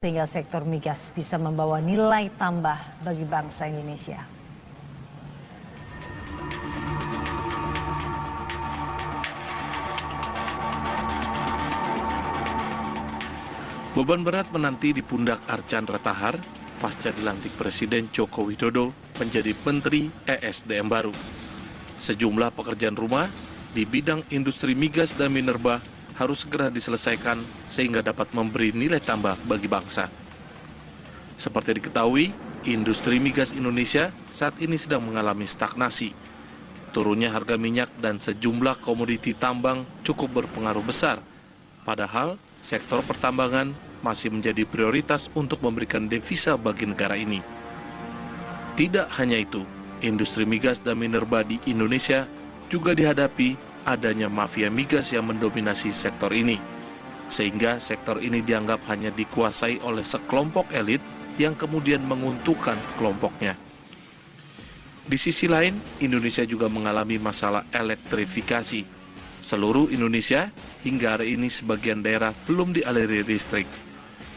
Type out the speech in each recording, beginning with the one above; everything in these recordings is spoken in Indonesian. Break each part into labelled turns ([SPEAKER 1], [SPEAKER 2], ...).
[SPEAKER 1] sehingga sektor migas bisa membawa nilai tambah bagi bangsa Indonesia.
[SPEAKER 2] Beban berat menanti di pundak Archandra Thahar pasca dilantik Presiden Joko Widodo menjadi Menteri ESDM baru. Sejumlah pekerjaan rumah di bidang industri migas dan minerba harus segera diselesaikan sehingga dapat memberi nilai tambah bagi bangsa. Seperti diketahui, industri migas Indonesia saat ini sedang mengalami stagnasi. Turunnya harga minyak dan sejumlah komoditi tambang cukup berpengaruh besar. Padahal, sektor pertambangan masih menjadi prioritas untuk memberikan devisa bagi negara ini. Tidak hanya itu, industri migas dan minerba di Indonesia juga dihadapi adanya mafia migas yang mendominasi sektor ini. Sehingga sektor ini dianggap hanya dikuasai oleh sekelompok elit yang kemudian menguntungkan kelompoknya. Di sisi lain, Indonesia juga mengalami masalah elektrifikasi. Seluruh Indonesia hingga hari ini sebagian daerah belum dialiri listrik.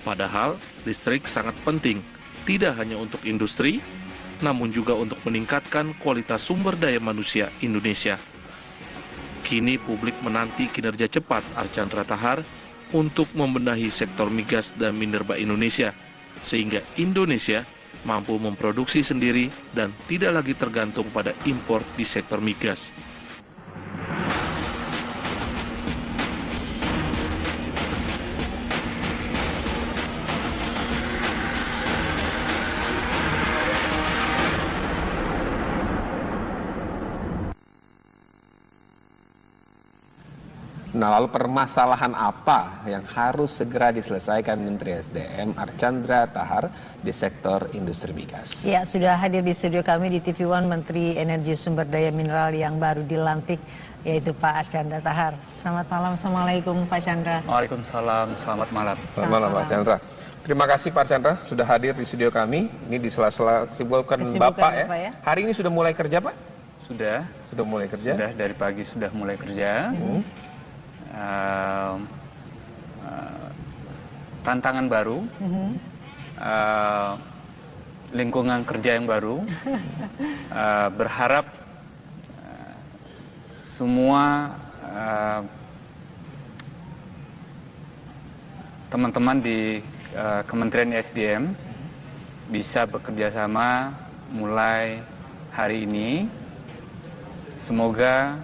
[SPEAKER 2] Padahal listrik sangat penting, tidak hanya untuk industri, namun juga untuk meningkatkan kualitas sumber daya manusia Indonesia. Kini publik menanti kinerja cepat Archandra Thahar untuk membenahi sektor migas dan minerba Indonesia, sehingga Indonesia mampu memproduksi sendiri dan tidak lagi tergantung pada impor di sektor migas.
[SPEAKER 3] Nah, lalu permasalahan apa yang harus segera diselesaikan Menteri SDM Archandra Thahar di sektor industri migas?
[SPEAKER 1] Ya, sudah hadir di studio kami di TV One Menteri Energi Sumber Daya Mineral yang baru dilantik, yaitu Pak Archandra Thahar. Selamat malam, Assalamualaikum Pak Chandra.
[SPEAKER 4] Waalaikumsalam, selamat malam.
[SPEAKER 3] Selamat malam Pak Chandra. Terima kasih Pak Chandra sudah hadir di studio kami. Ini di sela-sela kesibukan Bapak ya. Hari ini sudah mulai kerja Pak?
[SPEAKER 4] Sudah
[SPEAKER 3] mulai kerja?
[SPEAKER 4] Sudah, dari pagi sudah mulai kerja. Tantangan baru, lingkungan kerja yang baru, berharap semua teman-teman di Kementerian SDM bisa bekerja sama mulai hari ini. Semoga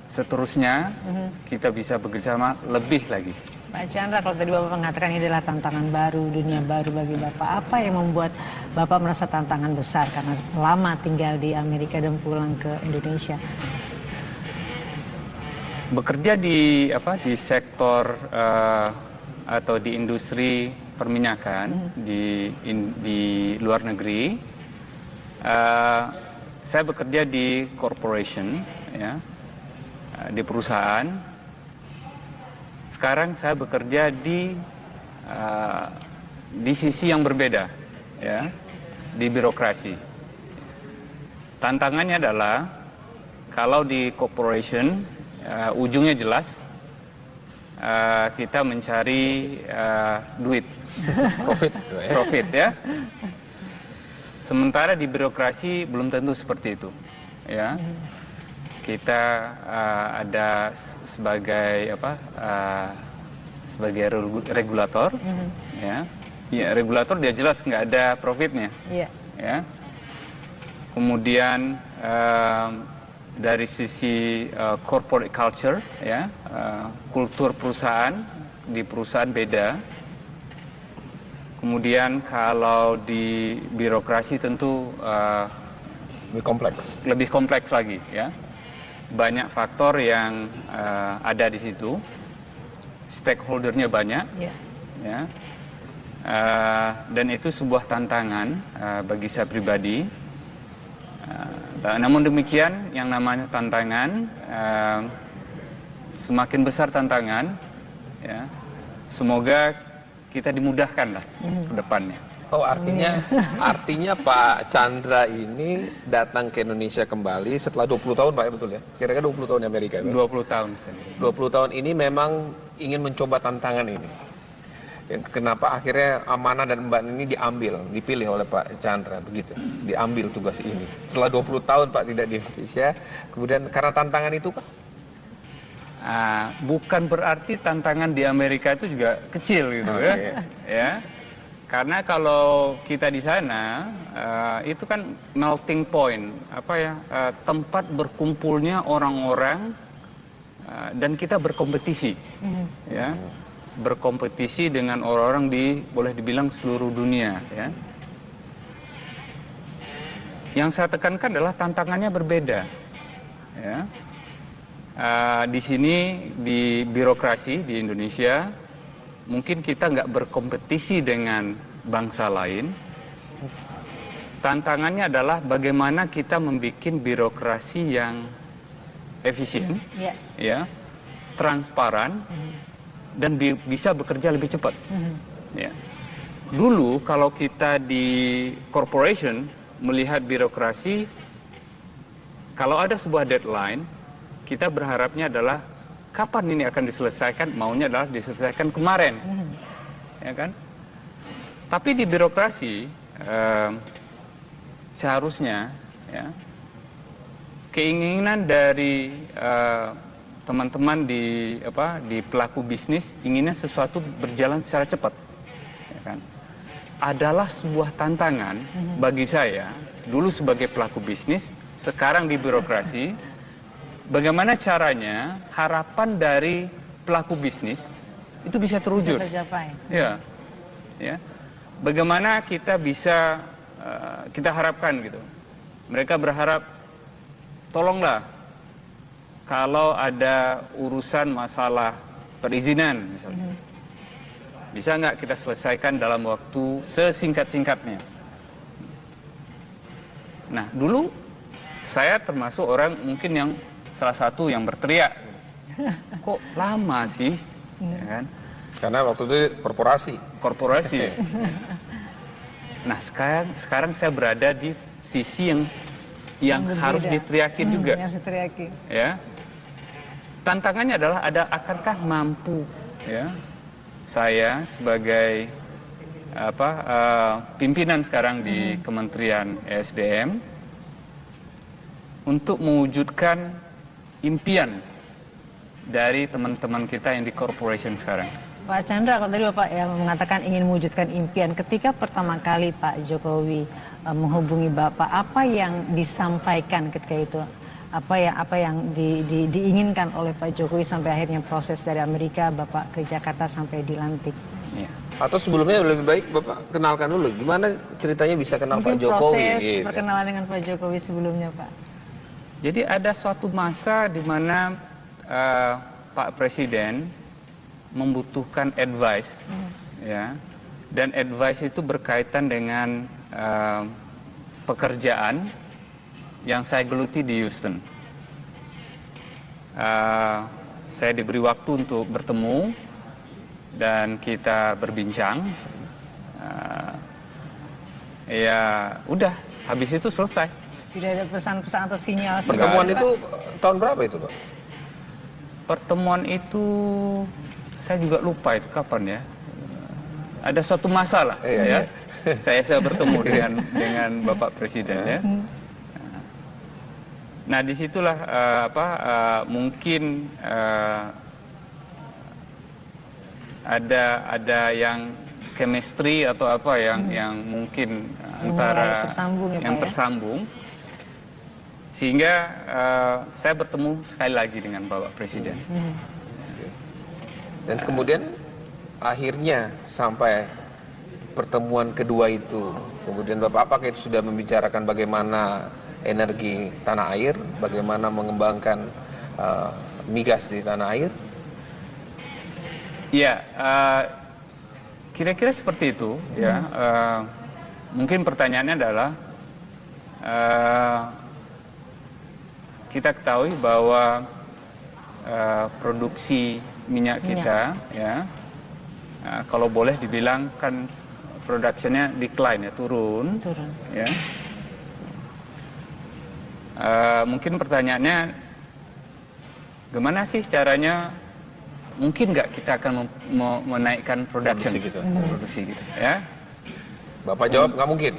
[SPEAKER 4] seterusnya kita bisa bekerjasama lebih lagi.
[SPEAKER 1] Pak Chandra, kalau tadi Bapak mengatakan ini adalah tantangan baru, dunia baru bagi Bapak. Apa yang membuat Bapak merasa tantangan besar karena lama tinggal di Amerika dan pulang ke Indonesia?
[SPEAKER 4] Bekerja di sektor atau di industri perminyakan di luar negeri, saya bekerja di corporation, ya. Di perusahaan. Sekarang saya bekerja di sisi yang berbeda, ya, di birokrasi. Tantangannya adalah kalau di corporation ujungnya jelas, kita mencari duit, profit, ya. Sementara di birokrasi belum tentu seperti itu, ya. Kita ada sebagai sebagai regulator, ya. Ya, regulator dia jelas nggak ada profitnya, ya. Kemudian dari sisi corporate culture, ya, kultur perusahaan di perusahaan beda. Kemudian kalau di birokrasi tentu lebih kompleks lagi, ya. Banyak faktor yang ada di situ, stakeholdernya banyak, ya, dan itu sebuah tantangan bagi saya pribadi. Namun demikian, yang namanya tantangan, semakin besar tantangan, ya, semoga kita dimudahkan lah ke depannya.
[SPEAKER 3] Oh, artinya Pak Chandra ini datang ke Indonesia kembali setelah 20 tahun Pak, ya, betul ya? Kira-kira 20 tahun di Amerika, Pak?
[SPEAKER 4] 20 tahun.
[SPEAKER 3] 20 tahun ini memang ingin mencoba tantangan ini. Kenapa akhirnya amanah dan emban ini dipilih oleh Pak Chandra begitu, diambil tugas ini setelah 20 tahun Pak tidak di Indonesia, kemudian karena tantangan itu Pak?
[SPEAKER 4] Bukan berarti tantangan di Amerika itu juga kecil gitu ya. Karena kalau kita di sana itu kan melting point, tempat berkumpulnya orang-orang dan kita berkompetisi, ya. Berkompetisi dengan orang-orang boleh dibilang seluruh dunia, ya. Yang saya tekankan adalah tantangannya berbeda, ya. Di sini di birokrasi di Indonesia mungkin kita nggak berkompetisi dengan bangsa lain. Tantangannya adalah bagaimana kita membuat birokrasi yang efisien, ya, transparan. Dan bisa bekerja lebih cepat. Ya. Dulu kalau kita di corporation melihat birokrasi, kalau ada sebuah deadline, kita berharapnya adalah kapan ini akan diselesaikan, maunya adalah diselesaikan kemarin. Ya kan? Tapi di birokrasi seharusnya ya, keinginan dari teman-teman di pelaku bisnis inginnya sesuatu berjalan secara cepat, ya kan? Adalah sebuah tantangan bagi saya dulu sebagai pelaku bisnis, sekarang di birokrasi. Bagaimana caranya harapan dari pelaku bisnis itu bisa terwujud? Ya, ya. Bagaimana kita bisa kita harapkan gitu? Mereka berharap, tolonglah. Kalau ada urusan masalah perizinan misalnya, bisa nggak kita selesaikan dalam waktu sesingkat-singkatnya? Nah, dulu saya termasuk orang mungkin yang salah satu yang berteriak, kok lama sih? Ya kan?
[SPEAKER 3] Karena waktu itu korporasi. Nah, sekarang saya berada di sisi yang harus diteriakin juga.
[SPEAKER 1] Harus diteriakin.
[SPEAKER 4] Ya. Tantangannya adalah akankah mampu, ya, saya sebagai pimpinan sekarang di Kementerian ESDM untuk mewujudkan impian dari teman-teman kita yang di corporation sekarang.
[SPEAKER 1] Pak Chandra, kalau tadi Bapak ya mengatakan ingin mewujudkan impian, ketika pertama kali Pak Jokowi menghubungi Bapak, apa yang disampaikan ketika itu? Apa yang diinginkan oleh Pak Jokowi sampai akhirnya proses dari Amerika Bapak ke Jakarta sampai dilantik?
[SPEAKER 4] Ya.
[SPEAKER 3] Atau sebelumnya lebih baik Bapak kenalkan dulu gimana ceritanya bisa kenal Pak Jokowi?
[SPEAKER 1] Proses perkenalan dengan Pak Jokowi sebelumnya, Pak.
[SPEAKER 4] Jadi ada suatu masa di mana Pak Presiden membutuhkan advice, ya, dan advice itu berkaitan dengan pekerjaan yang saya geluti di Houston. Saya diberi waktu untuk bertemu dan kita berbincang. Ya udah, habis itu selesai.
[SPEAKER 1] Tidak ada pesan-pesan atau sinyal.
[SPEAKER 3] Pertemuan itu tahun berapa itu, Pak?
[SPEAKER 4] Pertemuan itu saya juga lupa itu kapan ya. Ada suatu masa lah, ya. Saya bertemu dengan Bapak Presiden, ya. Nah, disitulah mungkin ada yang chemistry atau apa yang mungkin antara yang tersambung, sehingga saya bertemu sekali lagi dengan Bapak Presiden.
[SPEAKER 3] Dan kemudian akhirnya sampai pertemuan kedua itu, kemudian Bapak apakah itu sudah membicarakan bagaimana energi tanah air, bagaimana mengembangkan migas di tanah air?
[SPEAKER 4] Ya, kira-kira seperti itu, ya. Mungkin pertanyaannya adalah kita ketahui bahwa produksi minyak kita, ya, kalau boleh dibilang kan produksinya decline, ya, turun. Ya. Mungkin pertanyaannya, gimana sih caranya mungkin nggak kita akan menaikkan produksi gitu, ya.
[SPEAKER 3] Bapak jawab nggak mungkin.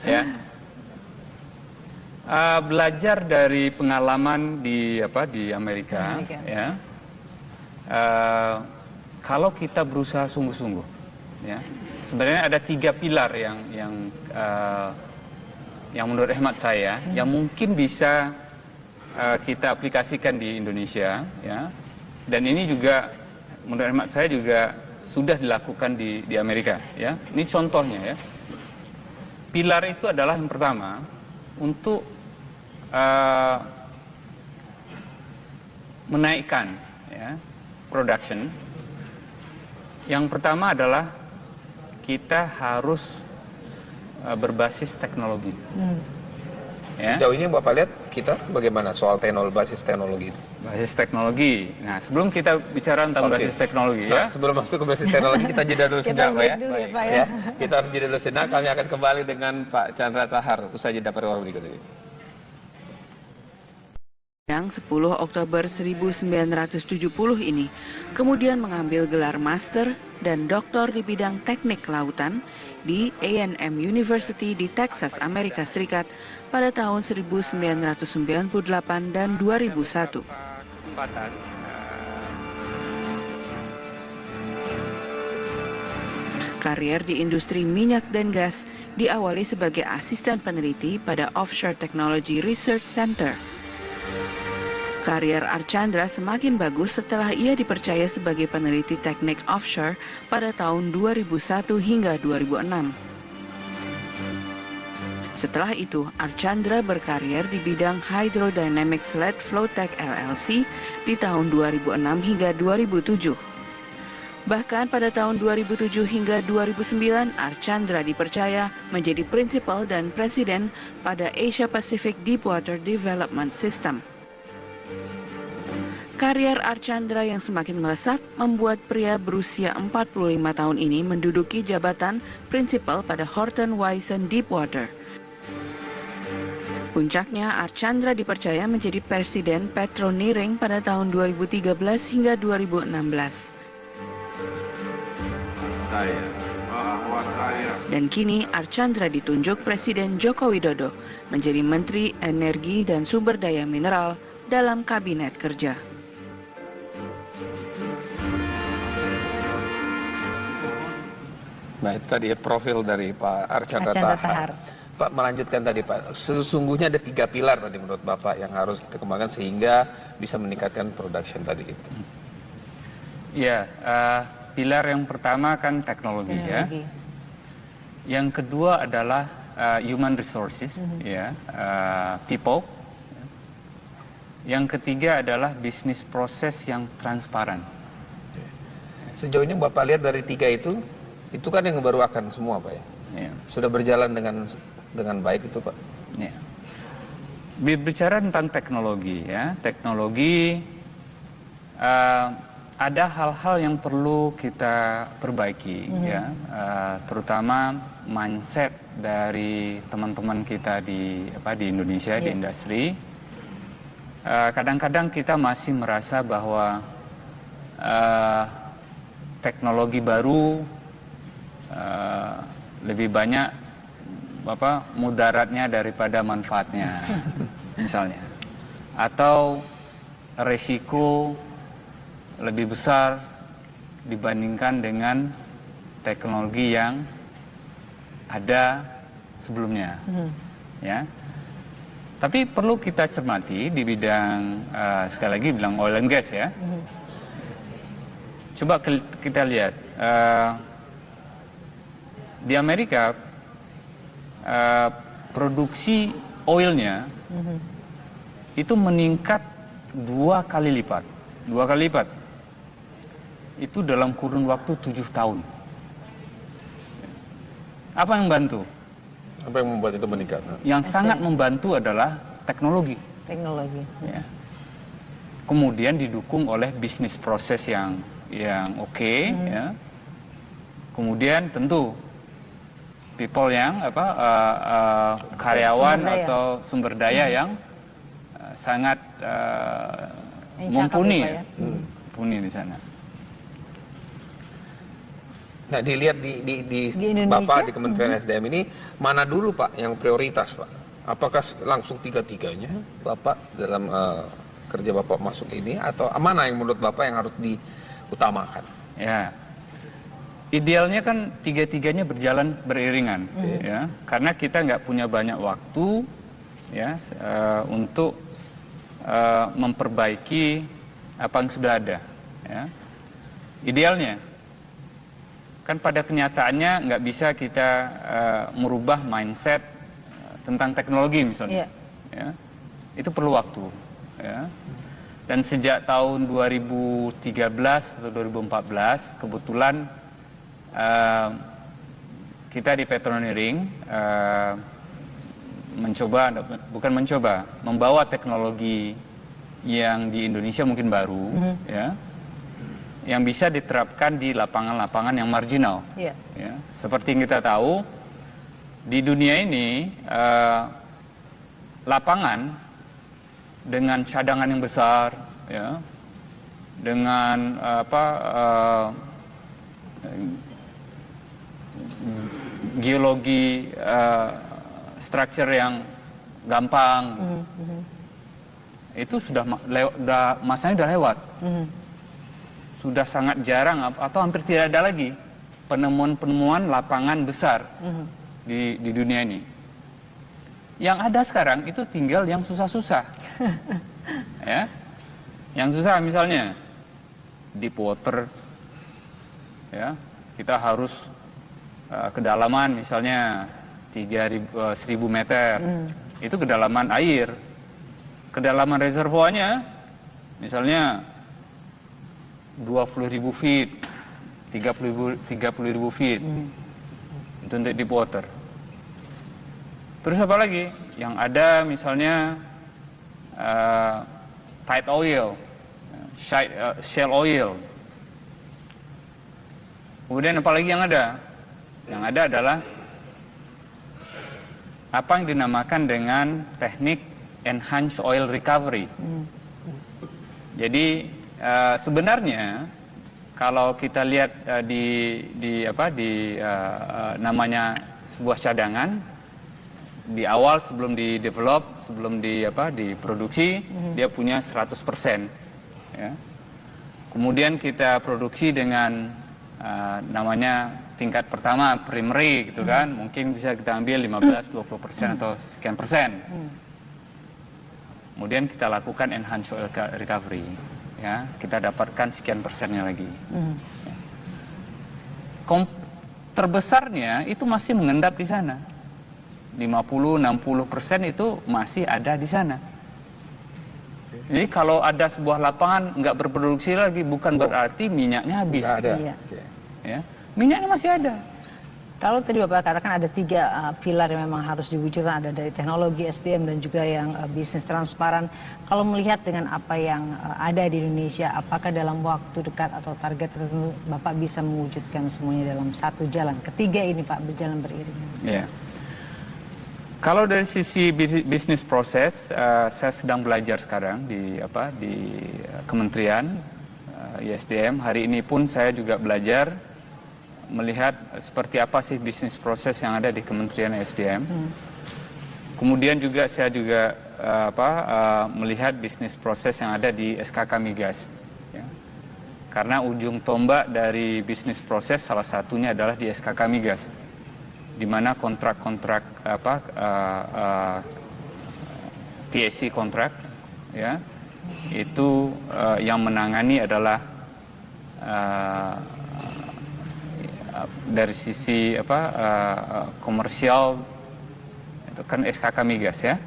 [SPEAKER 4] Ya. Belajar dari pengalaman di Amerika. Ya. Kalau kita berusaha sungguh-sungguh, ya, sebenarnya ada 3 pilar yang menurut hemat saya yang mungkin bisa kita aplikasikan di Indonesia, ya, dan ini juga menurut hemat saya juga sudah dilakukan di Amerika, ya. Ini contohnya, ya. Pilar itu adalah yang pertama untuk menaikkan, ya, production. Yang pertama adalah kita harus berbasis teknologi. Ya.
[SPEAKER 3] Sejauh ini Bapak lihat kita bagaimana soal basis teknologi itu?
[SPEAKER 4] Basis teknologi. Nah, sebelum kita bicara tentang basis teknologi, ya.
[SPEAKER 3] Sebelum masuk ke basis teknologi, kita jeda dulu sejenak, Pak, ya.
[SPEAKER 1] Dulu, ya, Pak, ya.
[SPEAKER 3] Kita harus jeda dulu sejenak. Kami akan kembali dengan Pak Chandra Tahar usai jeda program berikut ini.
[SPEAKER 5] Yang 10 Oktober 1970 ini kemudian mengambil gelar master dan doktor di bidang teknik kelautan di A&M University di Texas, Amerika Serikat pada tahun 1998 dan 2001. Karier di industri minyak dan gas diawali sebagai asisten peneliti pada Offshore Technology Research Center. Karier Archandra semakin bagus setelah ia dipercaya sebagai peneliti teknik offshore pada tahun 2001 hingga 2006. Setelah itu, Archandra berkarier di bidang Hydrodynamic Sled Flowtech LLC di tahun 2006 hingga 2007. Bahkan pada tahun 2007 hingga 2009, Archandra dipercaya menjadi prinsipal dan presiden pada Asia Pacific Deepwater Development System. Karier Archandra yang semakin melesat membuat pria berusia 45 tahun ini menduduki jabatan prinsipal pada Horton Wison Deepwater. Puncaknya, Archandra dipercaya menjadi presiden Petroniring pada tahun 2013 hingga 2016. Dan kini Archandra ditunjuk Presiden Joko Widodo menjadi Menteri Energi dan Sumber Daya Mineral dalam Kabinet Kerja.
[SPEAKER 3] Nah, itu tadi profil dari Pak Archandra Tahar. Pak, melanjutkan tadi Pak, sesungguhnya ada 3 pilar tadi menurut Bapak yang harus kita kembangkan sehingga bisa meningkatkan production tadi itu.
[SPEAKER 4] Ya, pilar yang pertama kan teknologi, ya. Yang kedua adalah human resources, ya, people. Yang ketiga adalah bisnis proses yang transparan.
[SPEAKER 3] Sejauh ini Bapak lihat dari 3 itu kan yang baru akan semua, Pak, ya?
[SPEAKER 4] Ya.
[SPEAKER 3] Sudah berjalan dengan baik itu, Pak?
[SPEAKER 4] Ya. Berbicara tentang teknologi, ya, teknologi ada hal-hal yang perlu kita perbaiki, ya, terutama mindset dari teman-teman kita di Indonesia, di industri. Kadang-kadang kita masih merasa bahwa teknologi baru lebih banyak mudaratnya daripada manfaatnya, misalnya, atau resiko lebih besar dibandingkan dengan teknologi yang ada sebelumnya, ya. Tapi perlu kita cermati di bidang sekali lagi bilang oil and gas, ya. Coba kita lihat di Amerika produksi oilnya itu meningkat 2 kali lipat. Itu dalam kurun waktu 7 tahun. Apa yang membantu?
[SPEAKER 3] Apa yang membuat itu meningkat?
[SPEAKER 4] Yang sangat membantu adalah teknologi. Ya. Kemudian didukung oleh bisnis proses yang oke, ya. Kemudian tentu people yang karyawan atau sumber daya yang sangat mumpuni
[SPEAKER 1] ya.
[SPEAKER 4] Mumpuni di sana.
[SPEAKER 3] Nah, dilihat di Bapak di Kementerian SDM ini, mana dulu Pak yang prioritas Pak? Apakah langsung tiga-tiganya Bapak dalam kerja Bapak masuk ini, atau mana yang menurut Bapak yang harus diutamakan?
[SPEAKER 4] Ya, idealnya kan tiga-tiganya berjalan beriringan, ya, karena kita nggak punya banyak waktu, ya, untuk memperbaiki apa yang sudah ada. Ya. Idealnya, kan pada kenyataannya nggak bisa kita merubah mindset tentang teknologi misalnya. Ya. Itu perlu waktu. Ya. Dan sejak tahun 2013 atau 2014 kebetulan kita di Petroneering membawa teknologi yang di Indonesia mungkin baru, ya, yang bisa diterapkan di lapangan-lapangan yang marginal. Ya. Seperti yang kita tahu, di dunia ini lapangan dengan cadangan yang besar, ya, dengan geologi structure yang gampang, itu sudah masanya sudah lewat. Sudah sangat jarang atau hampir tidak ada lagi penemuan-penemuan lapangan besar di dunia ini. Yang ada sekarang itu tinggal yang susah-susah. Ya. Yang susah misalnya deep water, ya, kita harus kedalaman misalnya 1.000 meter. Itu kedalaman air. Kedalaman reservoirnya misalnya 20.000 feet, 30.000 feet. Itu untuk deep water. Terus apa lagi? Yang ada misalnya tight oil, shale oil. Kemudian apa lagi yang ada? Yang ada adalah apa yang dinamakan dengan teknik enhanced oil recovery. Jadi sebenarnya kalau kita lihat namanya sebuah cadangan di awal sebelum di-develop, sebelum diproduksi, dia punya 100%. Ya. Kemudian kita produksi dengan namanya tingkat pertama primary gitu kan, mungkin bisa kita ambil 15-20% atau sekian persen. Kemudian kita lakukan enhanced oil recovery, ya, kita dapatkan sekian persennya lagi. Terbesarnya itu masih mengendap di sana. 50-60% itu masih ada di sana. Jadi kalau ada sebuah lapangan nggak berproduksi lagi, bukan berarti minyaknya habis.
[SPEAKER 3] Ada.
[SPEAKER 4] Ya, minyaknya masih ada.
[SPEAKER 1] Kalau tadi Bapak katakan ada 3 pilar yang memang harus diwujudkan, ada dari teknologi SDM dan juga yang bisnis transparan. Kalau melihat dengan apa yang ada di Indonesia, apakah dalam waktu dekat atau target tertentu Bapak bisa mewujudkan semuanya dalam satu jalan? Ketiga ini Pak berjalan beriringan.
[SPEAKER 4] Ya. Kalau dari sisi bisnis proses, saya sedang belajar sekarang di Kementerian ISDM. Hari ini pun saya juga belajar melihat seperti apa sih bisnis proses yang ada di Kementerian SDM. Kemudian juga saya melihat bisnis proses yang ada di SKK Migas. Ya. Karena ujung tombak dari bisnis proses salah satunya adalah di SKK Migas, di mana kontrak-kontrak PSC kontrak, ya, itu yang menangani adalah dari sisi komersial, itu kan SKK Migas, ya.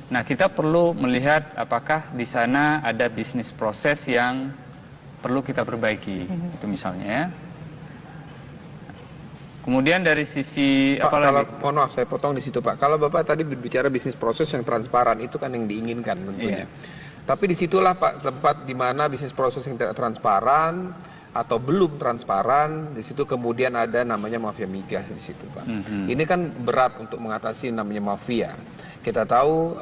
[SPEAKER 4] Nah, kita perlu melihat apakah di sana ada bisnis proses yang perlu kita perbaiki, itu misalnya, ya. Kemudian dari sisi
[SPEAKER 3] Pak,
[SPEAKER 4] apalagi?
[SPEAKER 3] mohon maaf saya potong di situ Pak. Kalau Bapak tadi berbicara bisnis proses yang transparan, itu kan yang diinginkan tentunya. Tapi disitulah Pak tempat di mana bisnis proses yang tidak transparan atau belum transparan, di situ kemudian ada namanya mafia migas di situ Pak. Ini kan berat untuk mengatasi namanya mafia. Kita tahu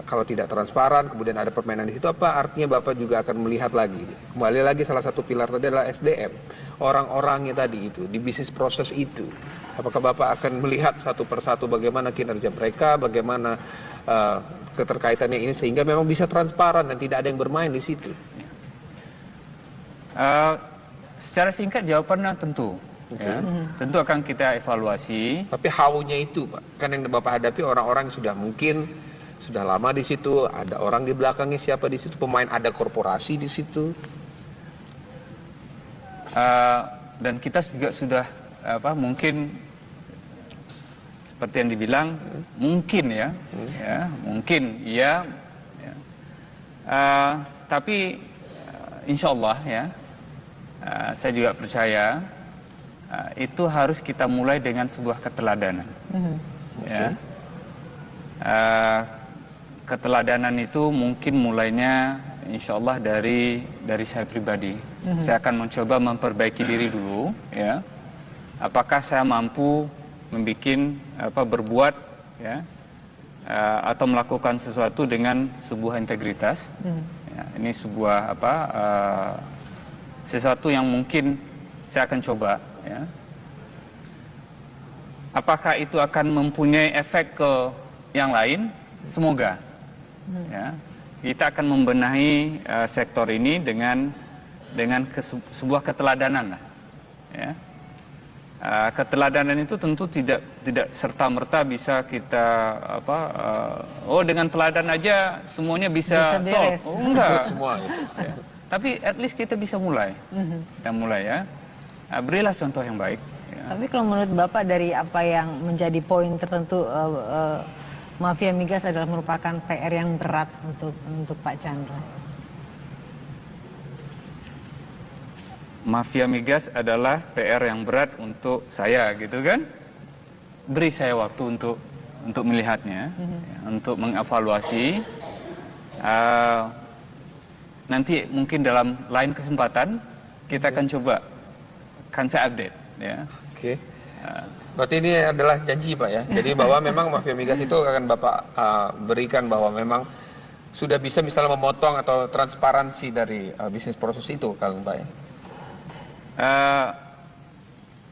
[SPEAKER 3] Kalau tidak transparan, kemudian ada permainan di situ, apa artinya Bapak juga akan melihat lagi? Kembali lagi salah satu pilar tadi adalah SDM. Orang-orangnya tadi itu, di bisnis proses itu. Apakah Bapak akan melihat satu persatu bagaimana kinerja mereka, bagaimana keterkaitannya ini, sehingga memang bisa transparan dan tidak ada yang bermain di situ?
[SPEAKER 4] Secara singkat jawabannya tentu. Ya, tentu akan kita evaluasi.
[SPEAKER 3] Tapi how-nya itu, Pak. Kan yang Bapak hadapi orang-orang yang sudah mungkin sudah lama di situ, ada orang di belakangnya siapa di situ, pemain, ada korporasi di situ.
[SPEAKER 4] Dan kita juga sudah mungkin seperti yang dibilang mungkin ya, mungkin ya. Tapi insya Allah ya, saya juga percaya itu harus kita mulai dengan sebuah keteladanan. Ya. Keteladanan itu mungkin mulainya insya Allah dari saya pribadi. Saya akan mencoba memperbaiki diri dulu, ya. Apakah saya mampu berbuat, ya, atau melakukan sesuatu dengan sebuah integritas. Ya, ini sebuah sesuatu yang mungkin saya akan coba, ya. Apakah itu akan mempunyai efek ke yang lain? Semoga. Ya, kita akan membenahi sektor ini dengan sebuah keteladanan lah. Ya. Keteladanan itu tentu tidak serta merta bisa kita dengan teladan aja semuanya bisa solve. Oh, enggak.
[SPEAKER 3] Semua gitu.
[SPEAKER 4] Ya. Tapi at least kita bisa mulai. Kita mulai ya. Berilah contoh yang baik. Ya.
[SPEAKER 1] Tapi kalau menurut Bapak dari apa yang menjadi poin tertentu, mafia migas adalah merupakan PR yang berat untuk Pak Chandra.
[SPEAKER 4] Mafia migas adalah PR yang berat untuk saya, gitu kan? Beri saya waktu untuk melihatnya, ya, untuk mengevaluasi. Nanti mungkin dalam lain kesempatan kita akan coba, kan saya update, ya.
[SPEAKER 3] Oke. Berarti ini adalah janji, Pak, ya. Jadi bahwa memang mafia migas itu akan Bapak berikan bahwa memang sudah bisa misalnya memotong atau transparansi dari bisnis proses itu, kalau Pak, ya.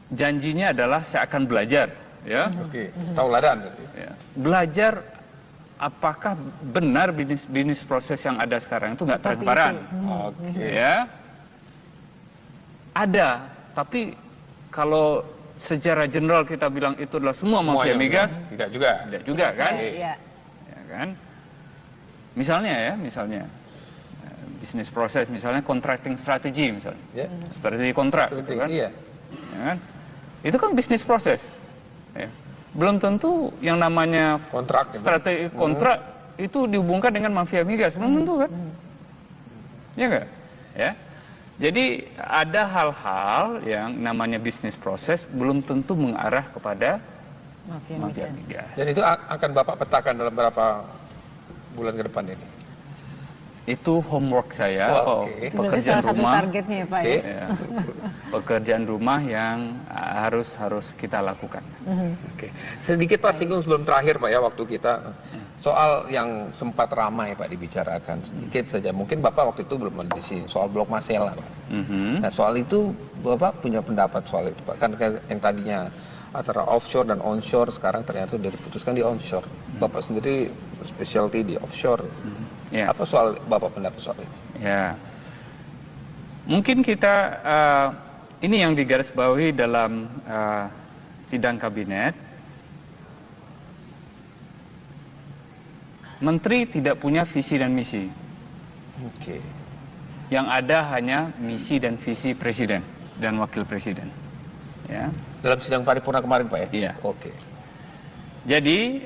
[SPEAKER 4] Janjinya adalah saya akan belajar, ya.
[SPEAKER 3] Oke. Tauladan.
[SPEAKER 4] Ya. Belajar apakah benar bisnis proses yang ada sekarang itu nggak transparan.
[SPEAKER 3] Oke.
[SPEAKER 4] Ya. Ada, tapi kalau secara general kita bilang itu adalah semua mafia migas,
[SPEAKER 3] tidak juga
[SPEAKER 4] kan?
[SPEAKER 1] Iya.
[SPEAKER 4] Ya kan? Misalnya bisnis proses, misalnya contracting strategi misalnya, strategi kontrak, gitu kan?
[SPEAKER 3] Iya.
[SPEAKER 4] Ya kan? Itu kan bisnis proses. Ya. Belum tentu yang namanya
[SPEAKER 3] kontrak,
[SPEAKER 4] strategi kontrak itu dihubungkan dengan mafia migas, belum tentu kan? Ya enggak? Ya. Jadi ada hal-hal yang namanya bisnis proses belum tentu mengarah kepada mafia migas.
[SPEAKER 3] Dan itu akan Bapak petakan dalam berapa bulan ke depan ini?
[SPEAKER 4] Itu homework saya,
[SPEAKER 1] Itu
[SPEAKER 4] pekerjaan
[SPEAKER 1] salah satu
[SPEAKER 4] rumah.
[SPEAKER 1] targetnya ya, Pak.
[SPEAKER 3] Okay.
[SPEAKER 1] Ya.
[SPEAKER 4] Pekerjaan rumah yang harus kita lakukan.
[SPEAKER 3] Oke. Sedikit Pak singgung sebelum terakhir, Pak, ya, waktu kita soal yang sempat ramai, Pak, dibicarakan sedikit saja. Mungkin Bapak waktu itu belum ada di sini, soal Blok Masela, Pak. Nah, soal itu Bapak punya pendapat soal itu, Pak. Kan yang tadinya antara offshore dan onshore sekarang ternyata sudah diputuskan di onshore. Bapak sendiri specialty di offshore.
[SPEAKER 4] Ya.
[SPEAKER 3] Apa soal Bapak pendapat soal itu?
[SPEAKER 4] Ya, mungkin kita ini yang digarisbawahi dalam sidang kabinet. Menteri tidak punya visi dan misi.
[SPEAKER 3] Oke.
[SPEAKER 4] Yang ada hanya misi dan visi presiden dan wakil presiden. Ya.
[SPEAKER 3] Dalam sidang paripurna kemarin, Pak, ya?
[SPEAKER 4] Iya.
[SPEAKER 3] Oke.
[SPEAKER 4] Jadi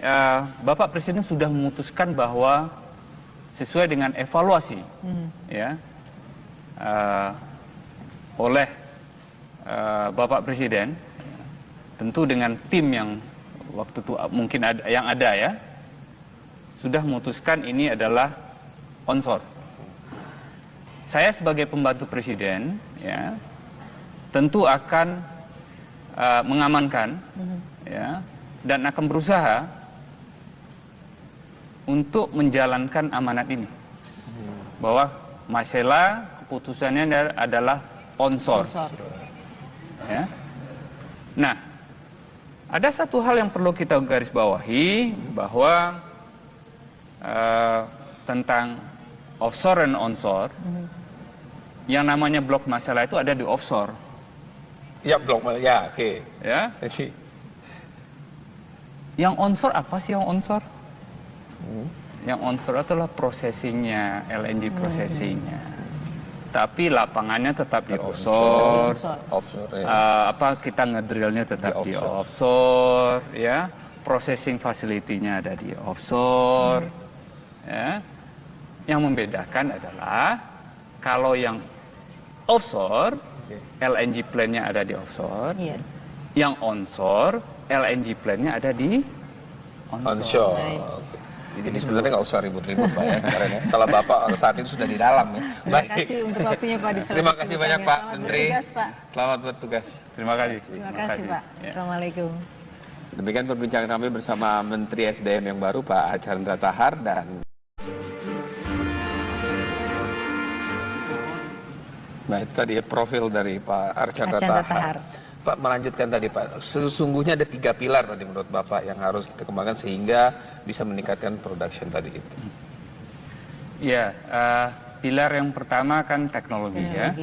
[SPEAKER 4] Bapak Presiden sudah memutuskan bahwa sesuai dengan evaluasi, ya, oleh Bapak Presiden, tentu dengan tim yang waktu itu mungkin ada ya, sudah memutuskan ini adalah onshore. Saya sebagai pembantu Presiden, ya, tentu akan mengamankan, ya, dan akan berusaha untuk menjalankan amanat ini. Bahwa masalah keputusannya adalah onshore. Ya. Nah, ada satu hal yang perlu kita garis bawahi bahwa tentang offshore dan onshore, yang namanya blok masalah itu ada di offshore.
[SPEAKER 3] Ya, blok, ya, oke.
[SPEAKER 4] Ya. Yang onshore apa sih yang onshore? Yang onshore adalah processingnya, LNG processingnya. Tapi lapangannya tetap di offshore.
[SPEAKER 3] Offshore, ya.
[SPEAKER 4] Kita ngedrillnya tetap di offshore, ya. Processing facility-nya ada di offshore. Ya. Yang membedakan adalah kalau yang offshore, LNG plant-nya ada di offshore. Yang onshore, LNG plant-nya ada di onshore.
[SPEAKER 3] Jadi sebenarnya nggak usah ribut-ribut Pak ya, karena kalau Bapak saat itu sudah di dalam ya.
[SPEAKER 1] Terima kasih untuk waktunya Pak.
[SPEAKER 3] Terima kasih banyak Pak Menteri.
[SPEAKER 1] Selamat
[SPEAKER 3] bertugas.
[SPEAKER 4] Terima kasih.
[SPEAKER 1] Terima kasih Pak. Assalamualaikum.
[SPEAKER 3] Demikian perbincangan kami bersama Menteri SDM yang baru Pak Archandra Tahar dan nah itu tadi profil dari Pak Archandra Tahar. Pak melanjutkan tadi Pak, sesungguhnya ada 3 pilar tadi menurut Bapak yang harus kita kembangkan sehingga bisa meningkatkan production tadi itu.
[SPEAKER 4] Ya, pilar yang pertama kan teknologi. Ya.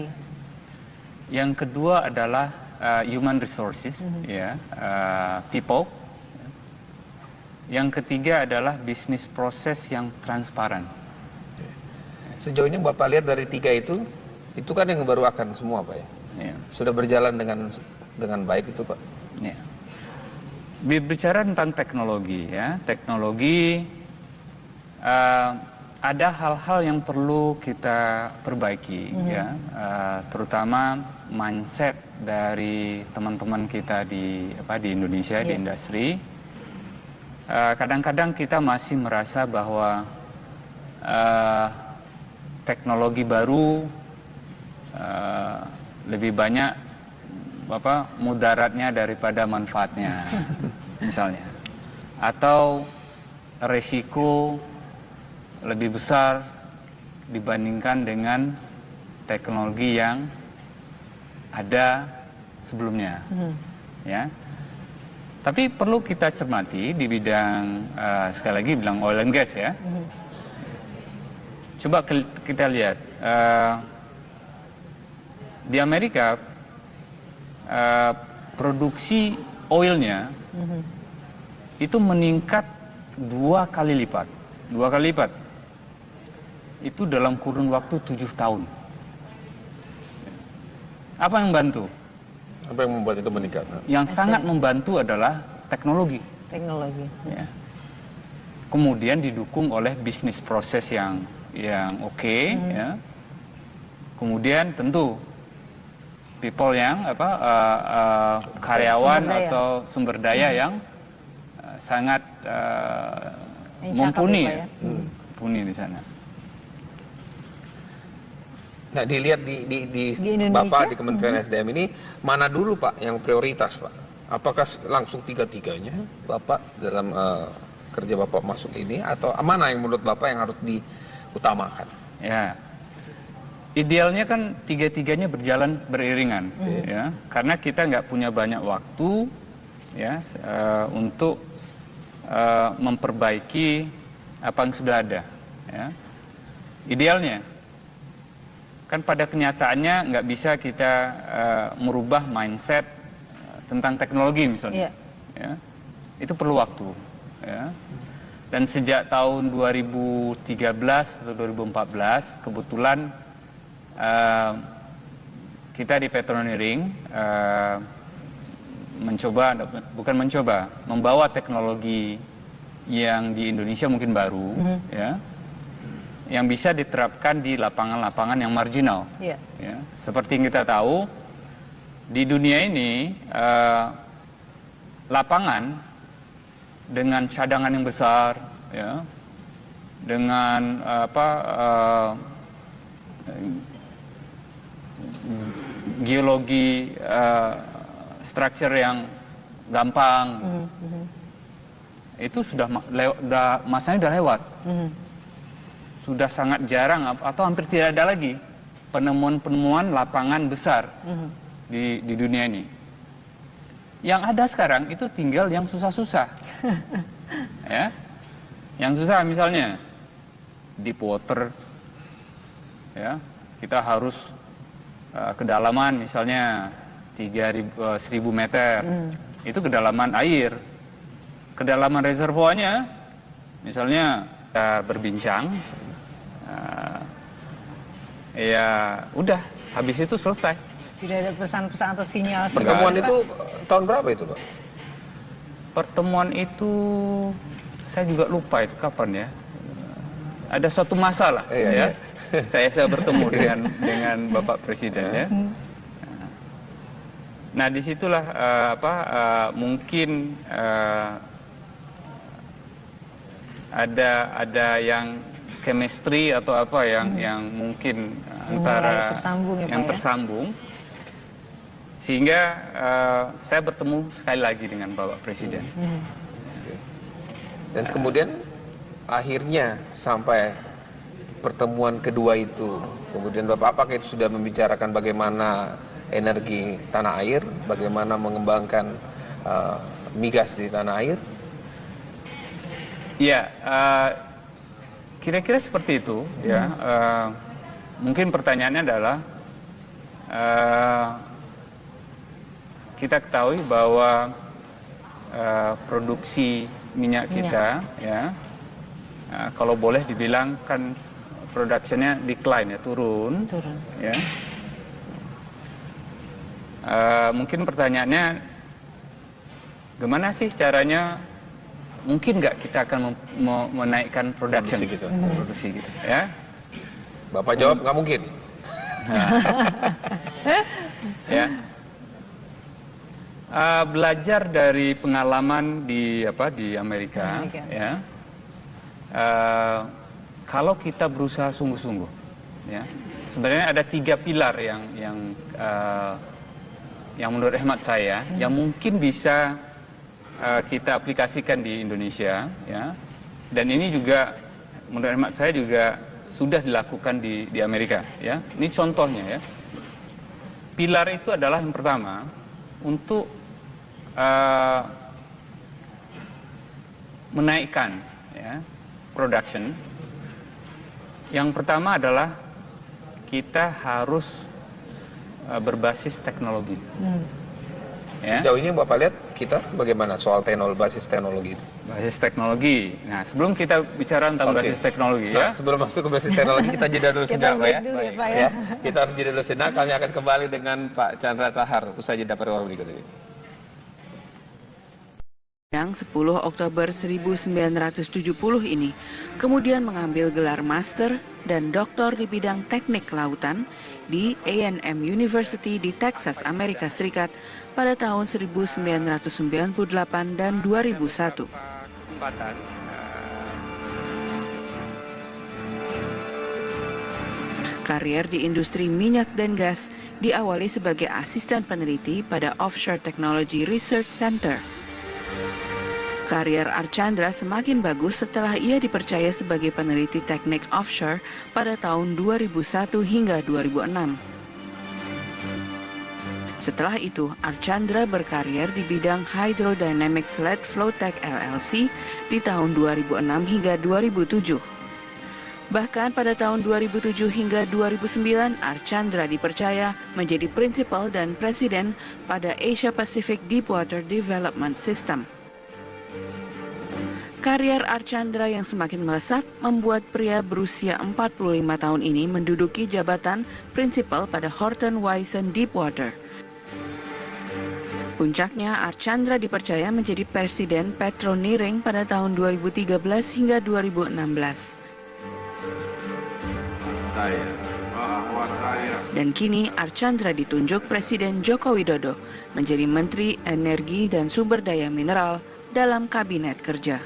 [SPEAKER 4] Yang kedua adalah human resources, ya, people. Yang ketiga adalah bisnis proses yang transparan.
[SPEAKER 3] Sejauh ini Bapak lihat dari 3 itu kan yang baru akan semua Pak ya. Sudah berjalan dengan baik itu Pak.
[SPEAKER 4] Ya. Berbicara tentang teknologi, ya, teknologi ada hal-hal yang perlu kita perbaiki, ya, terutama mindset dari teman-teman kita di Indonesia, di industri. Kadang-kadang kita masih merasa bahwa teknologi baru lebih banyak mudaratnya daripada manfaatnya, misalnya, atau resiko lebih besar dibandingkan dengan teknologi yang ada sebelumnya, ya. Tapi perlu kita cermati di bidang sekali lagi bilang oil and gas, ya. Coba kita lihat di Amerika. Produksi oilnya itu meningkat 2 kali lipat. Itu dalam kurun waktu 7 tahun. Apa yang membantu?
[SPEAKER 3] Apa yang membuat itu meningkat?
[SPEAKER 4] Yang sangat membantu adalah teknologi. Ya. Kemudian didukung oleh bisnis proses yang oke, ya. Kemudian tentu people yang karyawan atau sumber daya yang sangat mumpuni di sana.
[SPEAKER 3] Nah, dilihat di Bapak di Kementerian SDM ini mana dulu Pak yang prioritas Pak? Apakah langsung 3-tiganya Bapak dalam kerja Bapak masuk ini atau mana yang menurut Bapak yang harus diutamakan?
[SPEAKER 4] Ya. Idealnya kan 3-tiganya berjalan beriringan, ya, karena kita nggak punya banyak waktu, ya, untuk memperbaiki apa yang sudah ada. Ya. Idealnya, kan pada kenyataannya nggak bisa kita merubah mindset tentang teknologi misalnya, ya, itu perlu waktu. Ya. Dan sejak tahun 2013 atau 2014 kebetulan kita di Petroneering membawa teknologi yang di Indonesia mungkin baru, ya, yang bisa diterapkan di lapangan-lapangan yang marginal. Ya. Seperti yang kita tahu di dunia ini lapangan dengan cadangan yang besar, ya, dengan geologi structure yang gampang, itu sudah masanya sudah lewat. Sudah sangat jarang atau hampir tidak ada lagi penemuan-penemuan lapangan besar di dunia ini. Yang ada sekarang itu tinggal yang susah-susah. Ya. Yang susah misalnya deep water, ya, kita harus kedalaman misalnya 1.000 meter, itu kedalaman air. Kedalaman reservoirnya, misalnya kita berbincang, ya udah, habis itu selesai.
[SPEAKER 1] Tidak ada pesan-pesan atau sinyal.
[SPEAKER 3] Pertemuan itu tahun berapa itu, Pak?
[SPEAKER 4] Pertemuan itu saya juga lupa itu kapan ya. Ada suatu masa lah, ya. Saya bertemu dengan Bapak Presiden, ya. Nah, disitulah mungkin ada yang chemistry atau apa yang mungkin antara yang tersambung, sehingga saya bertemu sekali lagi dengan Bapak Presiden.
[SPEAKER 3] Dan kemudian akhirnya sampai pertemuan kedua itu, kemudian Bapak apakah itu sudah membicarakan bagaimana energi tanah air, bagaimana mengembangkan migas di tanah air?
[SPEAKER 4] Ya, kira-kira seperti itu. Ya, mungkin pertanyaannya adalah kita ketahui bahwa produksi minyak kita, ya, kalau boleh dibilang kan produksinya decline, ya, turun. Ya. Mungkin pertanyaannya, gimana sih caranya? Mungkin nggak kita akan menaikkan produksi gitu, ya?
[SPEAKER 3] Bapak jawab nggak mungkin.
[SPEAKER 4] Ya. Belajar dari pengalaman di Amerika. Ya. Kalau kita berusaha sungguh-sungguh, ya, sebenarnya ada 3 pilar yang menurut hemat saya yang mungkin bisa kita aplikasikan di Indonesia, ya, dan ini juga menurut hemat saya juga sudah dilakukan di Amerika, ya. Ini contohnya, ya. Pilar itu adalah yang pertama untuk menaikkan, ya, production. Yang pertama adalah kita harus berbasis teknologi. Ya.
[SPEAKER 3] Sejauh ini Bapak lihat kita bagaimana soal basis teknologi itu?
[SPEAKER 4] Basis teknologi. Nah, sebelum kita bicara tentang basis teknologi, ya.
[SPEAKER 3] Sebelum masuk ke basis teknologi, kita jeda dulu sejenak, Pak, ya. Ya. Kita harus jeda dulu sejenak. Kami akan kembali dengan Pak Chandra Tahar usai jeda pada waktu berikut ini.
[SPEAKER 5] Yang 10 Oktober 1970 ini kemudian mengambil gelar master dan doktor di bidang teknik kelautan di A&M University di Texas, Amerika Serikat pada tahun 1998 dan 2001. Karier di industri minyak dan gas diawali sebagai asisten peneliti pada Offshore Technology Research Center. Karier Archandra semakin bagus setelah ia dipercaya sebagai peneliti teknik offshore pada tahun 2001 hingga 2006. Setelah itu, Archandra berkarier di bidang Hydrodynamic Sled Flowtech LLC di tahun 2006 hingga 2007. Bahkan pada tahun 2007 hingga 2009, Archandra dipercaya menjadi prinsipal dan presiden pada Asia Pacific Deepwater Development System. Karier Archandra yang semakin melesat membuat pria berusia 45 tahun ini menduduki jabatan prinsipal pada Horton Wison Deepwater. Puncaknya, Archandra dipercaya menjadi presiden Petroniring pada tahun 2013 hingga 2016. Dan kini Archandra ditunjuk Presiden Joko Widodo menjadi Menteri Energi dan Sumber Daya Mineral dalam Kabinet Kerja.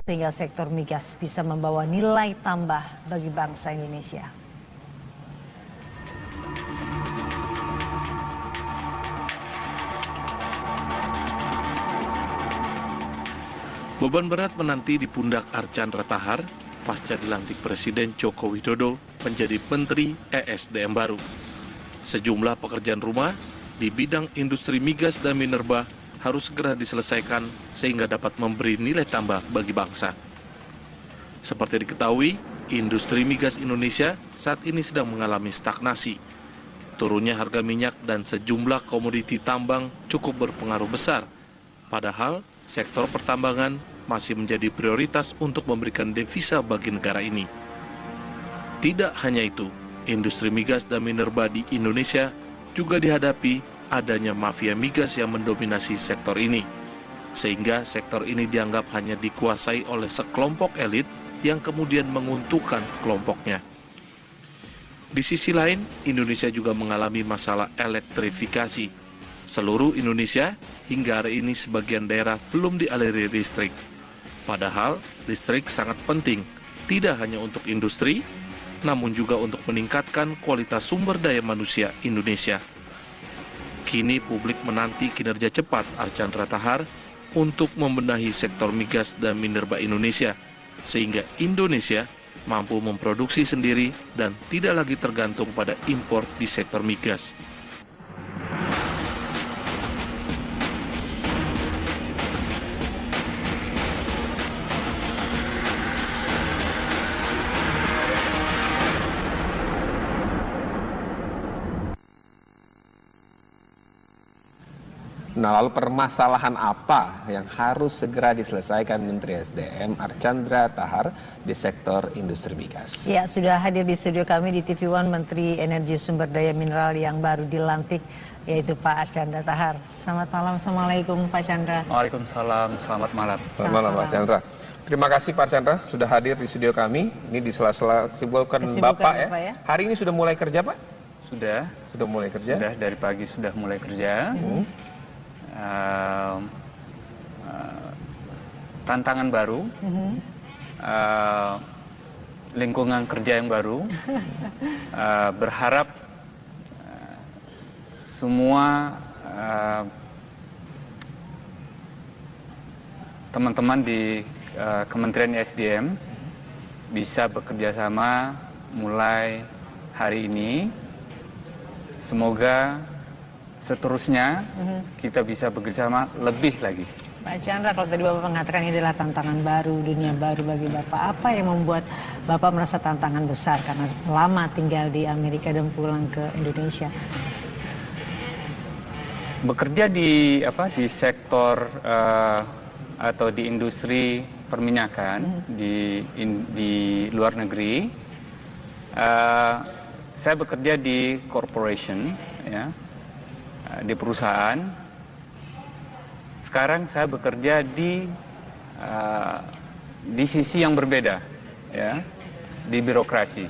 [SPEAKER 1] Sehingga sektor migas bisa membawa nilai tambah bagi bangsa Indonesia.
[SPEAKER 2] Beban berat menanti di pundak Archandra Tahar pasca dilantik Presiden Joko Widodo menjadi Menteri ESDM baru. Sejumlah pekerjaan rumah di bidang industri migas dan minerba harus segera diselesaikan sehingga dapat memberi nilai tambah bagi bangsa. Seperti diketahui, industri migas Indonesia saat ini sedang mengalami stagnasi. Turunnya harga minyak dan sejumlah komoditi tambang cukup berpengaruh besar. Padahal, sektor pertambangan masih menjadi prioritas untuk memberikan devisa bagi negara ini. Tidak hanya itu, industri migas dan minerba di Indonesia juga dihadapi adanya mafia migas yang mendominasi sektor ini. Sehingga sektor ini dianggap hanya dikuasai oleh sekelompok elit yang kemudian menguntungkan kelompoknya. Di sisi lain, Indonesia juga mengalami masalah elektrifikasi. Seluruh Indonesia hingga hari ini sebagian daerah belum dialiri listrik. Padahal listrik sangat penting, tidak hanya untuk industri, namun juga untuk meningkatkan kualitas sumber daya manusia Indonesia. Kini publik menanti kinerja cepat Archandra Tahar untuk membenahi sektor migas dan minerba Indonesia, sehingga Indonesia mampu memproduksi sendiri dan tidak lagi tergantung pada impor di sektor migas.
[SPEAKER 3] Nah, lalu permasalahan apa yang harus segera diselesaikan Menteri SDM Archandra Tahar di sektor industri migas?
[SPEAKER 1] Ya, sudah hadir di studio kami di TV One Menteri Energi Sumber Daya Mineral yang baru dilantik, yaitu Pak Archandra Tahar. Selamat malam, Assalamualaikum Pak Chandra.
[SPEAKER 4] Waalaikumsalam, selamat malam.
[SPEAKER 3] Selamat malam Pak Chandra. Terima kasih Pak Chandra sudah hadir di studio kami. Ini di sela-sela kesibukan Bapak ya. Hari ini sudah mulai kerja Pak?
[SPEAKER 4] Sudah
[SPEAKER 3] mulai kerja?
[SPEAKER 4] Sudah, dari pagi sudah mulai kerja. Tantangan baru, lingkungan kerja yang baru, berharap semua teman-teman di Kementerian SDM bisa bekerja sama mulai hari ini. Semoga seterusnya kita bisa bekerjasama lebih lagi.
[SPEAKER 1] Pak Chandra, kalau tadi Bapak mengatakan ini adalah tantangan baru, dunia baru bagi Bapak, apa yang membuat Bapak merasa tantangan besar karena lama tinggal di Amerika dan pulang ke Indonesia?
[SPEAKER 4] Bekerja di sektor atau di industri perminyakan di luar negeri, saya bekerja di corporation, ya. Di perusahaan. Sekarang saya bekerja di sisi yang berbeda, ya, di birokrasi.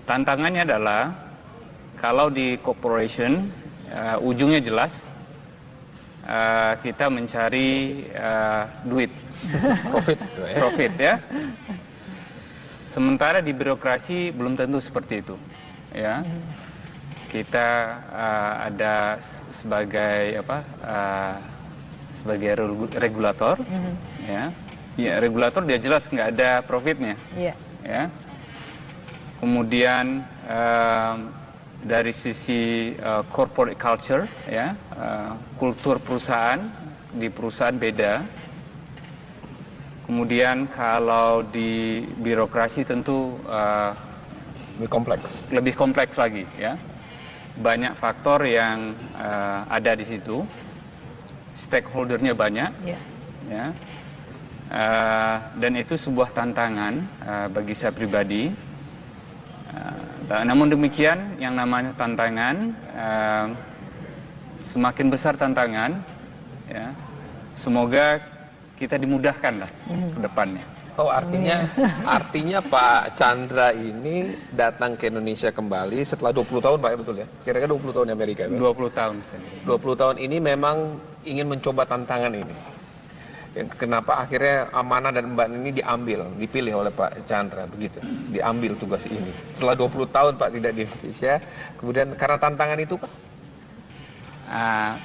[SPEAKER 4] Tantangannya adalah kalau di corporation ujungnya jelas, kita mencari duit, profit, ya. Sementara di birokrasi belum tentu seperti itu, ya. Kita ada sebagai sebagai regulator, ya. Ya, regulator dia jelas nggak ada profitnya, ya. Kemudian dari sisi corporate culture, ya, kultur perusahaan di perusahaan beda. Kemudian kalau di birokrasi tentu lebih kompleks lagi, ya. Banyak faktor yang ada di situ, stakeholdernya banyak, ya, dan itu sebuah tantangan bagi saya pribadi. Namun demikian, yang namanya tantangan, semakin besar tantangan, ya, semoga kita dimudahkan lah ke depannya.
[SPEAKER 3] Oh, artinya Pak Chandra ini datang ke Indonesia kembali setelah 20 tahun Pak, ya, betul ya? Kira-kira 20 tahun di Amerika, Pak?
[SPEAKER 4] 20 tahun.
[SPEAKER 3] 20 tahun ini memang ingin mencoba tantangan ini. Kenapa akhirnya amanah dan emban ini dipilih oleh Pak Chandra, begitu? Diambil tugas ini. Setelah 20 tahun Pak tidak di Indonesia, kemudian karena tantangan itu Pak?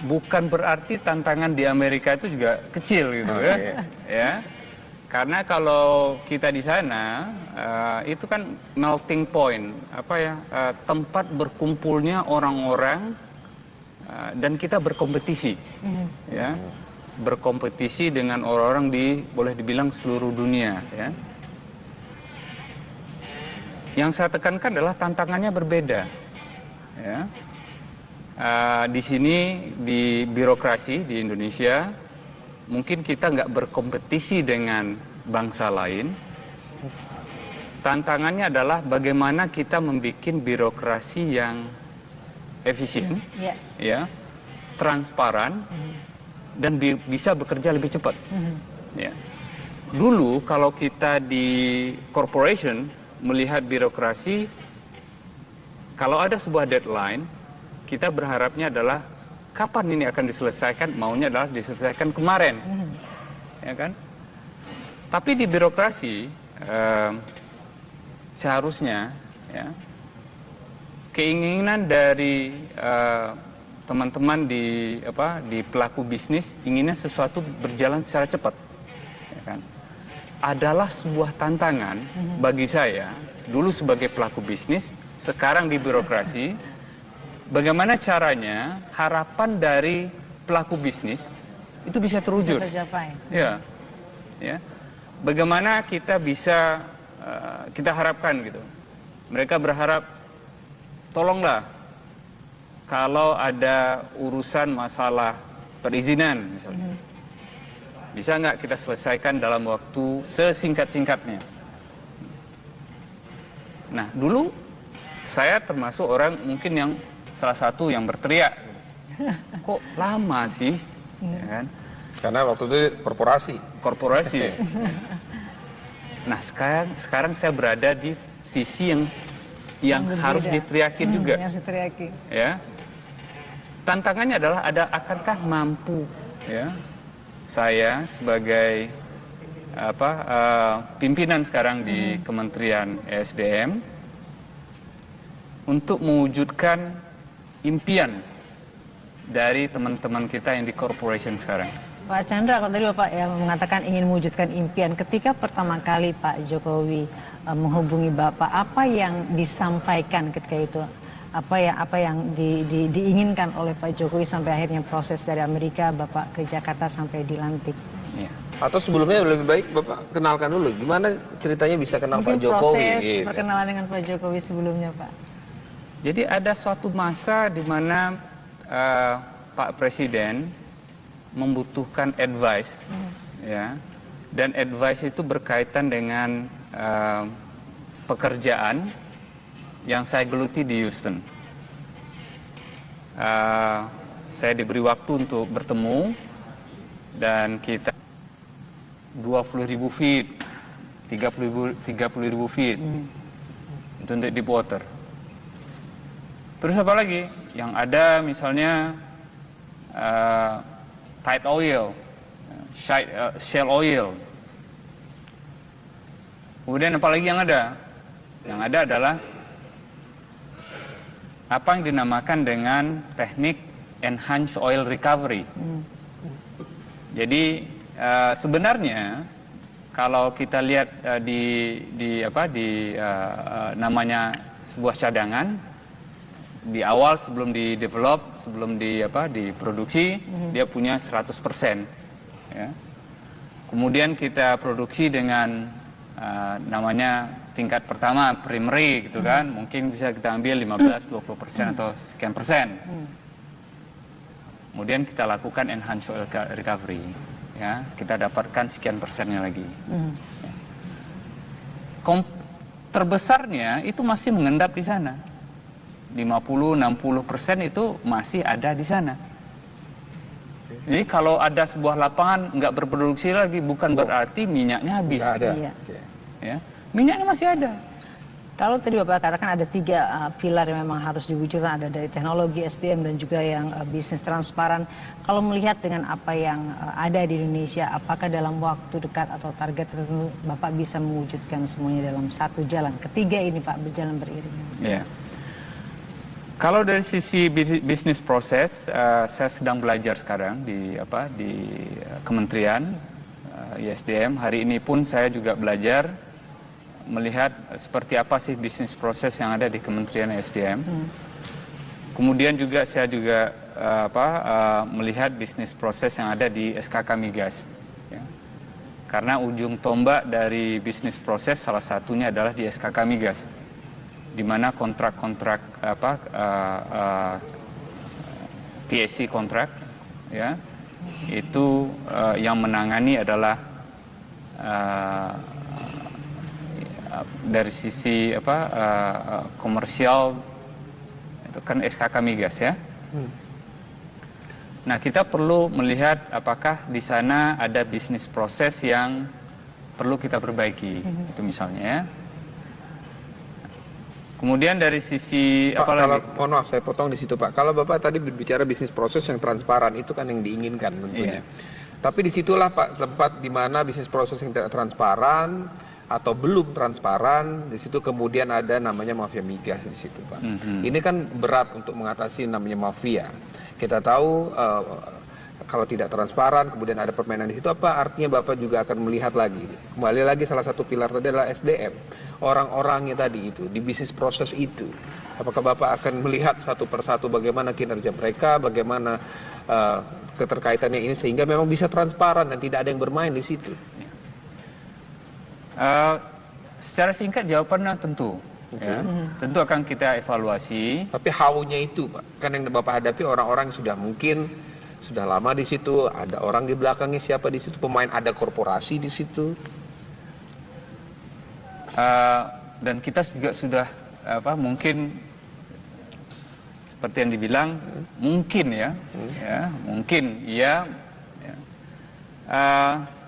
[SPEAKER 4] bukan berarti tantangan di Amerika itu juga kecil gitu ya. Karena kalau kita di sana itu kan melting point, tempat berkumpulnya orang-orang dan kita berkompetisi, ya, berkompetisi dengan orang-orang boleh dibilang seluruh dunia, ya. Yang saya tekankan adalah tantangannya berbeda, ya. Di sini di birokrasi di Indonesia mungkin kita nggak berkompetisi dengan bangsa lain. Tantangannya adalah bagaimana kita membuat birokrasi yang efisien, ya, transparan, dan bisa bekerja lebih cepat. Ya. Dulu kalau kita di corporation melihat birokrasi, kalau ada sebuah deadline, kita berharapnya adalah kapan ini akan diselesaikan, maunya adalah diselesaikan kemarin, ya kan? Tapi di birokrasi seharusnya, ya, keinginan dari teman-teman di pelaku bisnis inginnya sesuatu berjalan secara cepat, ya kan? Adalah sebuah tantangan bagi saya dulu sebagai pelaku bisnis, sekarang di birokrasi. Bagaimana caranya harapan dari pelaku bisnis itu bisa terwujud? Ya, ya. Bagaimana kita bisa kita harapkan gitu? Mereka berharap, tolonglah kalau ada urusan masalah perizinan misalnya, bisa nggak kita selesaikan dalam waktu sesingkat-singkatnya? Nah, dulu saya termasuk orang mungkin yang salah satu yang berteriak, kok lama sih, ya kan?
[SPEAKER 3] Karena waktu itu korporasi. Nah, sekarang saya berada di sisi yang harus diteriakin juga.
[SPEAKER 1] Harus diteriaki.
[SPEAKER 4] Ya. Tantangannya adalah akankah mampu, ya, saya sebagai pimpinan sekarang di Kementerian ESDM untuk mewujudkan impian dari teman-teman kita yang di corporation sekarang.
[SPEAKER 1] Pak Chandra, kalau tadi Bapak yang mengatakan ingin mewujudkan impian, ketika pertama kali Pak Jokowi menghubungi Bapak, apa yang disampaikan ketika itu? Apa yang diinginkan oleh Pak Jokowi sampai akhirnya proses dari Amerika Bapak ke Jakarta sampai dilantik?
[SPEAKER 4] Ya.
[SPEAKER 3] Atau sebelumnya lebih baik Bapak kenalkan dulu, gimana ceritanya bisa kenal
[SPEAKER 1] Mungkin
[SPEAKER 3] Pak Jokowi?
[SPEAKER 1] Proses
[SPEAKER 3] gitu.
[SPEAKER 1] perkenalan dengan Pak Jokowi sebelumnya, Pak.
[SPEAKER 4] Jadi ada suatu masa di mana Pak Presiden membutuhkan advice, ya, dan advice itu berkaitan dengan pekerjaan yang saya geluti di Houston. Saya diberi waktu untuk bertemu dan kita 20.000 feet, 30.000 feet untuk deep water. Terus apa lagi? Yang ada misalnya tight oil, shale oil. Kemudian apa lagi yang ada? Yang ada adalah apa yang dinamakan dengan teknik enhanced oil recovery. Jadi sebenarnya kalau kita lihat namanya sebuah cadangan, di awal sebelum di-develop, sebelum diproduksi, dia punya 100%. Ya. Kemudian kita produksi dengan namanya tingkat pertama, primary gitu kan, mungkin bisa kita ambil 15-20% atau sekian persen. Kemudian kita lakukan enhanced oil recovery, ya, kita dapatkan sekian persennya lagi. Ya. Terbesarnya itu masih mengendap di sana. 50-60% itu masih ada di sana. Jadi kalau ada sebuah lapangan nggak berproduksi lagi, bukan berarti minyaknya habis.
[SPEAKER 3] Nggak ada.
[SPEAKER 1] Iya.
[SPEAKER 4] Ya, minyaknya masih ada.
[SPEAKER 1] Kalau tadi Bapak katakan ada 3 pilar yang memang harus diwujudkan, ada dari teknologi SDM dan juga yang bisnis transparan. Kalau melihat dengan apa yang ada di Indonesia, apakah dalam waktu dekat atau target tertentu Bapak bisa mewujudkan semuanya dalam satu jalan? Ketiga ini Pak berjalan beriringan.
[SPEAKER 4] Ya. Kalau dari sisi bisnis proses, saya sedang belajar sekarang di kementerian ISDM. Hari ini pun saya juga belajar melihat seperti apa sih bisnis proses yang ada di Kementerian ISDM. Kemudian juga saya juga melihat bisnis proses yang ada di SKK Migas. Ya. Karena ujung tombak dari bisnis proses salah satunya adalah di SKK Migas, di mana kontrak-kontrak TSC kontrak, ya, itu yang menangani adalah dari sisi komersial, itu kan SKK Migas, ya. Nah, kita perlu melihat apakah di sana ada bisnis proses yang perlu kita perbaiki, itu misalnya, ya. Kemudian dari sisi
[SPEAKER 3] Pak,
[SPEAKER 4] apalagi?
[SPEAKER 3] mohon maaf saya potong di situ, Pak. Kalau Bapak tadi berbicara bisnis proses yang transparan, itu kan yang diinginkan tentunya. Tapi disitulah Pak tempat di mana bisnis proses yang tidak transparan atau belum transparan, di situ kemudian ada namanya mafia migas di situ, Pak. Ini kan berat untuk mengatasi namanya mafia. Kita tahu kalau tidak transparan, kemudian ada permainan di situ, apa artinya Bapak juga akan melihat lagi. Kembali lagi salah satu pilar tadi adalah SDM. Orang-orangnya tadi itu, di bisnis proses itu. Apakah Bapak akan melihat satu persatu bagaimana kinerja mereka, bagaimana keterkaitannya ini, sehingga memang bisa transparan dan tidak ada yang bermain di situ?
[SPEAKER 4] Secara singkat jawabannya tentu. Ya, tentu akan kita evaluasi.
[SPEAKER 3] Tapi how-nya itu, Pak. Kan yang Bapak hadapi orang-orang yang sudah mungkin sudah lama di situ, ada orang di belakangnya siapa di situ, pemain, ada korporasi di situ.
[SPEAKER 4] Dan kita juga sudah mungkin seperti yang dibilang mungkin ya, mungkin ya.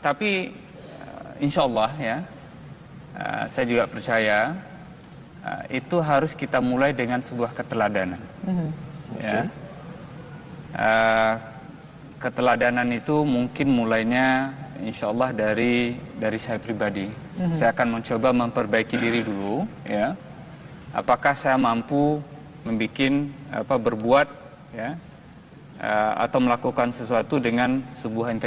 [SPEAKER 4] Tapi insya Allah ya, saya juga percaya itu harus kita mulai dengan sebuah keteladanan. Ya. Keteladanan itu mungkin mulainya insya Allah dari saya pribadi. Saya akan mencoba memperbaiki diri dulu, ya. Apakah saya mampu berbuat, ya, atau melakukan sesuatu dengan sebuah integritas.